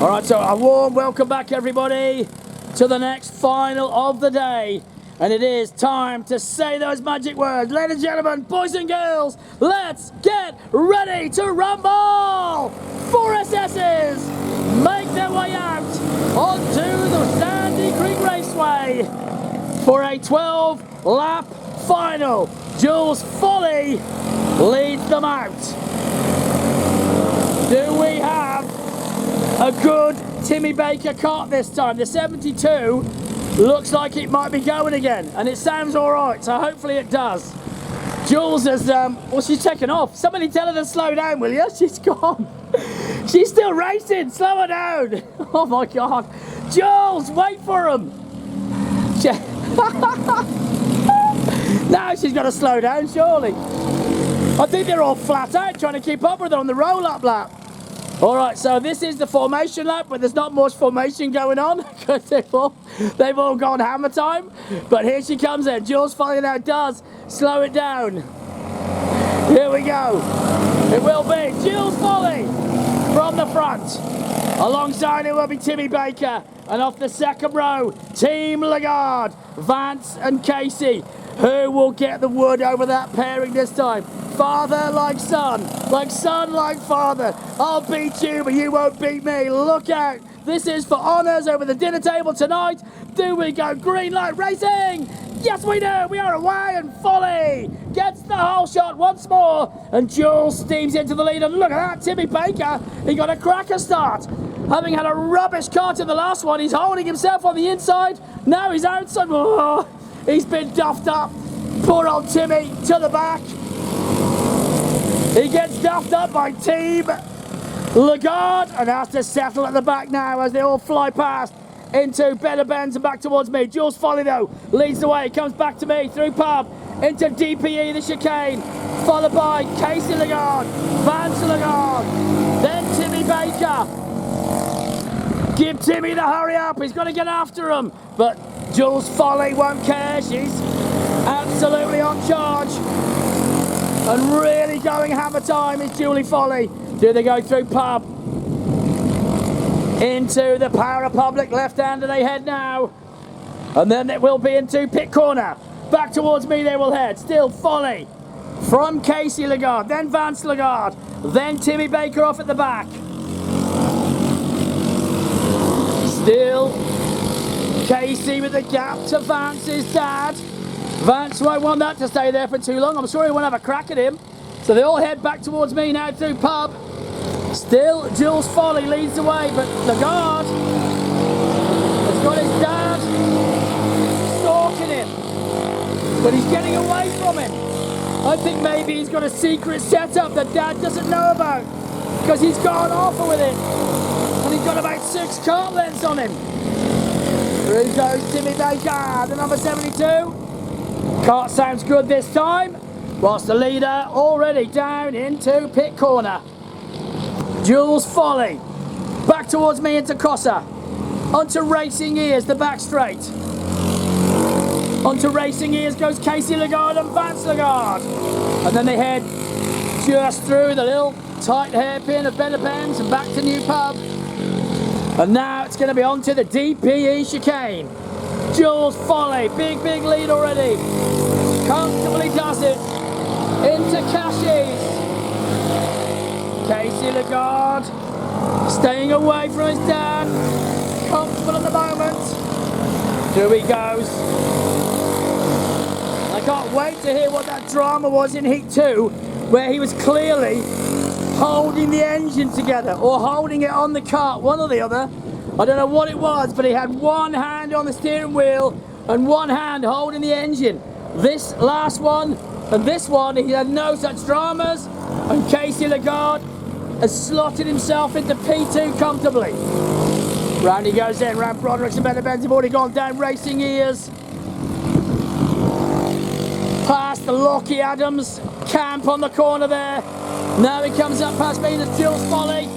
All right, so a warm welcome back, everybody, to the next final of the day. And it is time to say those magic words. Ladies and gentlemen, boys and girls, let's get ready to rumble! 4 SS's make their way out onto the Sandy Creek Raceway for a 12-lap final. Jules Folly leads them out. Do we have a good Timmy Baker kart this time? The 72 looks like it might be going again, and it sounds all right, so hopefully it does. Jules has, well, she's taken off. Somebody tell her to slow down, will you? She's gone. She's still racing. Slow her down. Oh my God. Jules, wait for him. Now she's got to slow down, surely. I think they're all flat out trying to keep up with her on the roll-up lap. All right, so this is the formation lap, but there's not much formation going on because they've all gone hammer time. But here she comes in. Jules Folly now does slow it down. Here we go. It will be Jules Folly from the front. Alongside it will be Timmy Baker. And off the second row, Team Lagarde, Vance and Casey. Who will get the wood over that pairing this time? Father like son like father. I'll beat you, but you won't beat me. Look out. This is for honours over the dinner table tonight. Do we go green light racing? Yes, we do. We are away, and Folly gets the whole shot once more. And Jules steams into the lead. And look at that, Timmy Baker. He got a cracker start. Having had a rubbish kart in the last one, he's holding himself on the inside. Now he's outside. Oh, he's been duffed up. Poor old Timmy to the back. He gets duffed up by Team Lagarde and has to settle at the back now as they all fly past into better bends and back towards me. Jules Folly, though, leads the way. Comes back to me through pub into DPE, the chicane, followed by Casey Lagarde, Vance Lagarde, then Timmy Baker. Give Timmy the hurry up. He's got to get after him. But Jules Folly won't care. She's absolutely on charge. And really going hammer time is Julie Folly. Do they go through pub? Into the Power Republic left hander they head now. And then it will be into pit corner. Back towards me they will head. Still Folly from Casey Lagarde, then Vance Lagarde, then Timmy Baker off at the back. Still Casey with the gap to Vance's dad. Vance won't want that to stay there for too long. I'm sure he won't have a crack at him. So they all head back towards me now through pub. Still Jules Folly leads the way, but Lagarde has got his dad stalking him. But he's getting away from him. I think maybe he's got a secret setup that Dad doesn't know about, because he's gone awful with it. And he's got about 6 kart lengths on him. Through goes Timmy Baker, the number 72. Kart sounds good this time, whilst the leader already down into pit corner. Jules Folly back towards me into Cossa. Onto Racing Ears, the back straight. Onto Racing Ears goes Casey Lagarde and Vance Lagarde. And then they head just through the little tight hairpin of Better Bends and back to New Pub. And now it's going to be onto the DPE chicane. Jules Folly, big lead already. Comfortably does it. Into Cashies. Casey Lagarde staying away from his dad. Comfortable at the moment. Through he goes. I can't wait to hear what that drama was in Heat 2, where he was clearly holding the engine together or holding it on the kart, one or the other. I don't know what it was, but he had one hand on the steering wheel and one hand holding the engine. This last one and this one, he had no such dramas, and Casey Lagarde has slotted himself into P2 comfortably. Round he goes in, round Broderick's and Better Benz have already gone down Racing Ears. Past the Lockie Adams camp on the corner there. Now he comes up past me, there's Jules Folly.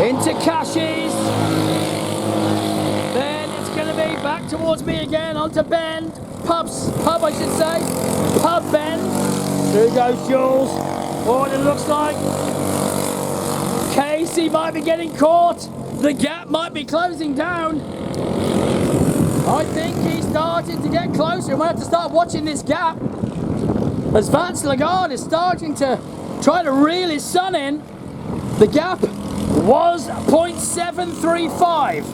Into Cashies. Then it's going to be back towards me again, onto Bend. Pub I should say. Pub Bend. Through goes Jules. Oh, and it looks like Casey might be getting caught. The gap might be closing down. I think he's starting to get closer. We might have to start watching this gap as Vance Lagarde is starting to try to reel his son in. The gap was 0.735.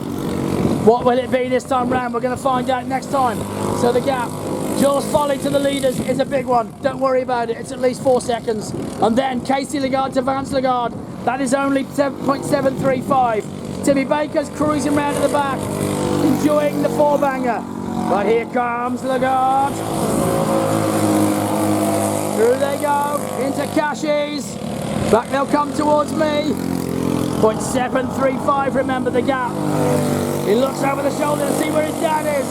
What will it be this time round? We're going to find out next time. So the gap, Jules Foley to the leaders, is a big one. Don't worry about it. It's at least 4 seconds. And then Casey Lagarde to Vance Lagarde. That is only 0.735. Timmy Baker's cruising round at the back, enjoying the four-banger. But here comes Lagarde. Through they go, into Cashies. Back they'll come towards me. 0.735, remember the gap. He looks over the shoulder to see where his dad is.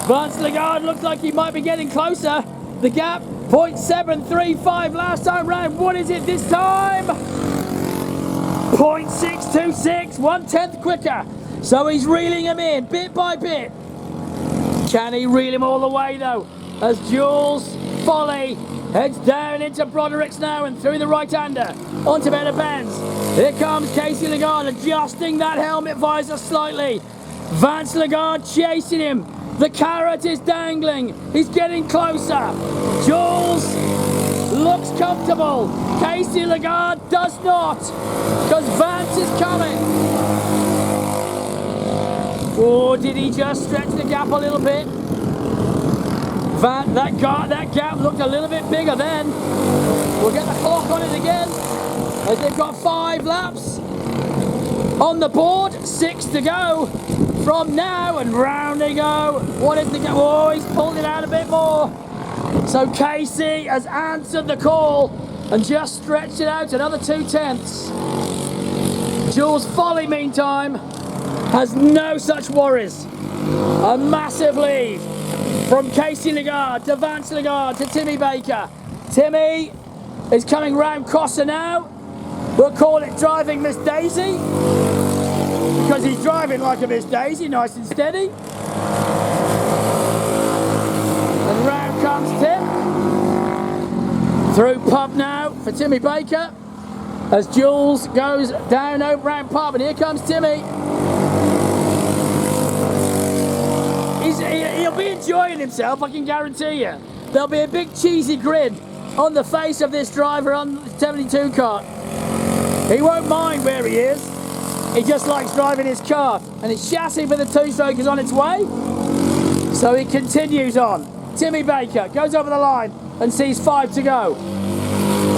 Vance Lagarde looks like he might be getting closer. The gap, 0.735 last time round. What is it this time? 0.626, 1/10 quicker. So he's reeling him in bit by bit. Can he reel him all the way though? As Jules Foley heads down into Broderick's now and through the right-hander onto Better Benz. Here comes Casey Lagarde adjusting that helmet visor slightly. Vance Lagarde chasing him. The carrot is dangling. He's getting closer. Jules looks comfortable. Casey Lagarde does not, because Vance is coming. Oh, did he just stretch the gap a little bit? That gap looked a little bit bigger then. We'll get the clock on it again, as they've got 5 laps on the board, 6 to go from now, and round they go. What is the gap? Oh, he's pulled it out a bit more. So Casey has answered the call and just stretched it out another 2/10. Jules Foley, meantime, has no such worries. A massive lead from Casey Lagarde to Vance Lagarde to Timmy Baker. Timmy is coming round Cossa now. We'll call it driving Miss Daisy, because he's driving like a Miss Daisy, nice and steady. And round comes Tim. Through pub now for Timmy Baker, as Jules goes down over round pub, and here comes Timmy. He'll be enjoying himself, I can guarantee you. There'll be a big cheesy grin on the face of this driver on the 72 kart. He won't mind where he is. He just likes driving his car, and his chassis for the 2-stroke is on its way. So he continues on. Timmy Baker goes over the line and sees 5 to go.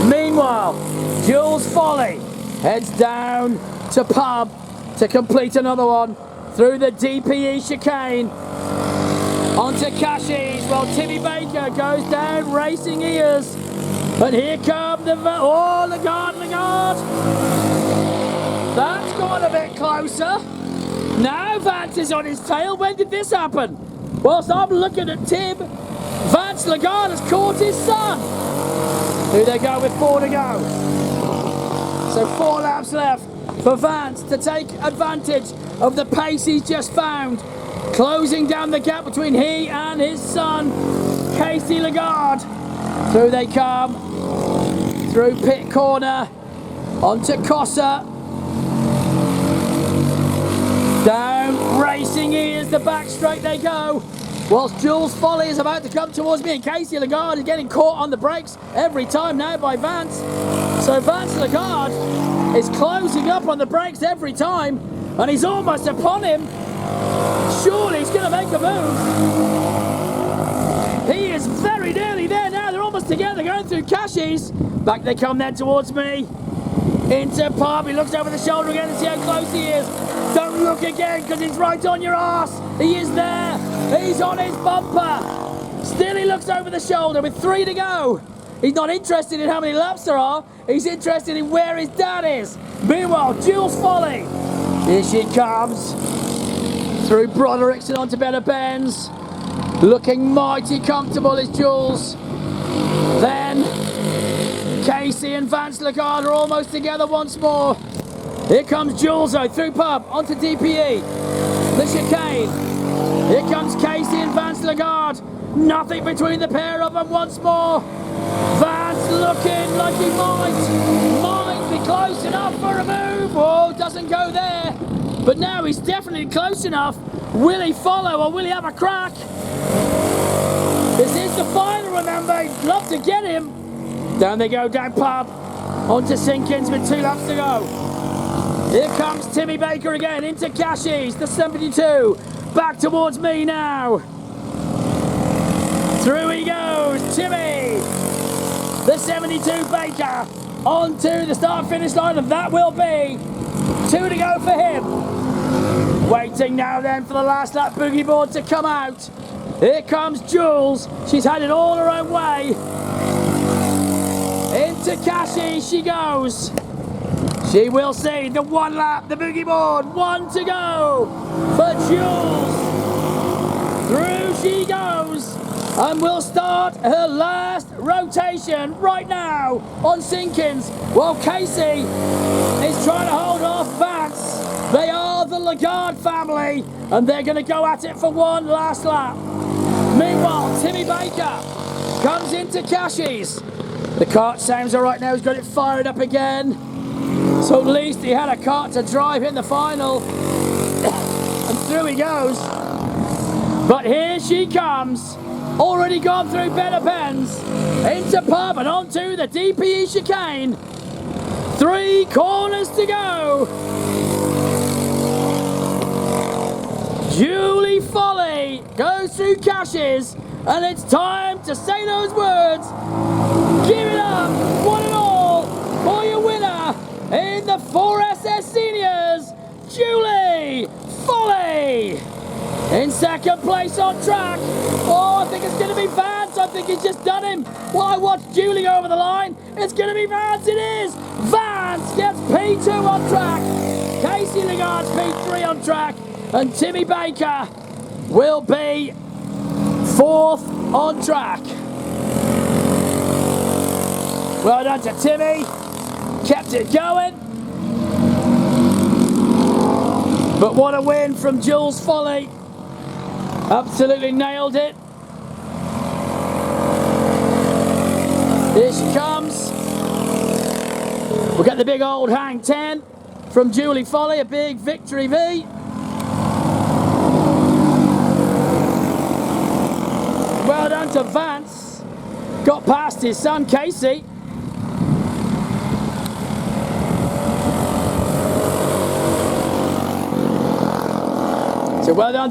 Meanwhile, Jules Foley heads down to pub to complete another one through the DPE chicane onto Cashies, while Timmy Baker goes down racing ears. And here come the... Oh, Lagarde! That's got a bit closer. Now Vance is on his tail. When did this happen? Whilst I'm looking at Tim, Vance Lagarde has caught his son. Here they go with 4 to go. So 4 laps left for Vance to take advantage of the pace he's just found. Closing down the gap between he and his son, Casey Lagarde. Through they come. Through pit corner. Onto Cossa. Down racing ears, the back straight they go. Whilst Jules Foley is about to come towards me, and Casey Lagarde is getting caught on the brakes every time now by Vance. So Vance Lagarde is closing up on the brakes every time, and he's almost upon him. Surely he's going to make a move. He is very nearly there now. They're almost together going through Cashies. Back they come then towards me. Into pub. He looks over the shoulder again to see how close he is. Don't look again, because he's right on your ass. He is there. He's on his bumper. Still he looks over the shoulder with 3 to go. He's not interested in how many laps there are. He's interested in where his dad is. Meanwhile, Jules Foley. Here she comes. Through Broderick's and onto Better Benz. Looking mighty comfortable is Jules. Then Casey and Vance Lagarde are almost together once more. Here comes Jules though, through pub, onto DPE. The chicane. Here comes Casey and Vance Lagarde. Nothing between the pair of them once more. Vance looking like he might be close enough for a move. Oh, doesn't go there. But now he's definitely close enough. Will he follow or will he have a crack? This is the final, remember. He'd love to get him. Down they go, down pub. On to Sinkins with 2 laps to go. Here comes Timmy Baker again into Cashies, the 72. Back towards me now. Through he goes, Timmy. The 72 Baker onto the start-finish line, and that will be 2 to go for him. Waiting now then for the last lap boogie board to come out. Here comes Jules. She's had it all her own way. Into Cashies she goes. She will see the 1 lap, the boogie board, 1 to go for Jules. Through she goes, and will start her last rotation right now on Sinkins, while Casey is trying to hold off Vance. They are the Lagarde family, and they're going to go at it for 1 last lap. Meanwhile, Timmy Baker comes into Cashies. The kart sounds all right now, he's got it fired up again. So at least he had a kart to drive in the final. And through he goes. But here she comes. Already gone through better pens. Into pub and onto the DPE chicane. 3 corners to go. Julie Folly goes through Cashies. And it's time to say those words. Give it up, 1 and all, for your winner in the 4SS Seniors, Julie Folly. In second place on track. Oh, I think it's going to be Vance. I think he's just done him. Well, I watched Julie over the line. It's going to be Vance. It is. Vance gets P2 on track. Casey Lagarde's P3 on track. And Timmy Baker will be 4th on track. Well done to Timmy. Kept it going. But what a win from Jules Folly. Absolutely nailed it. Here she comes. We'll get the big old hang 10 from Julie Folly, a big victory V. Well done to Vance. Got past his son Casey. So well done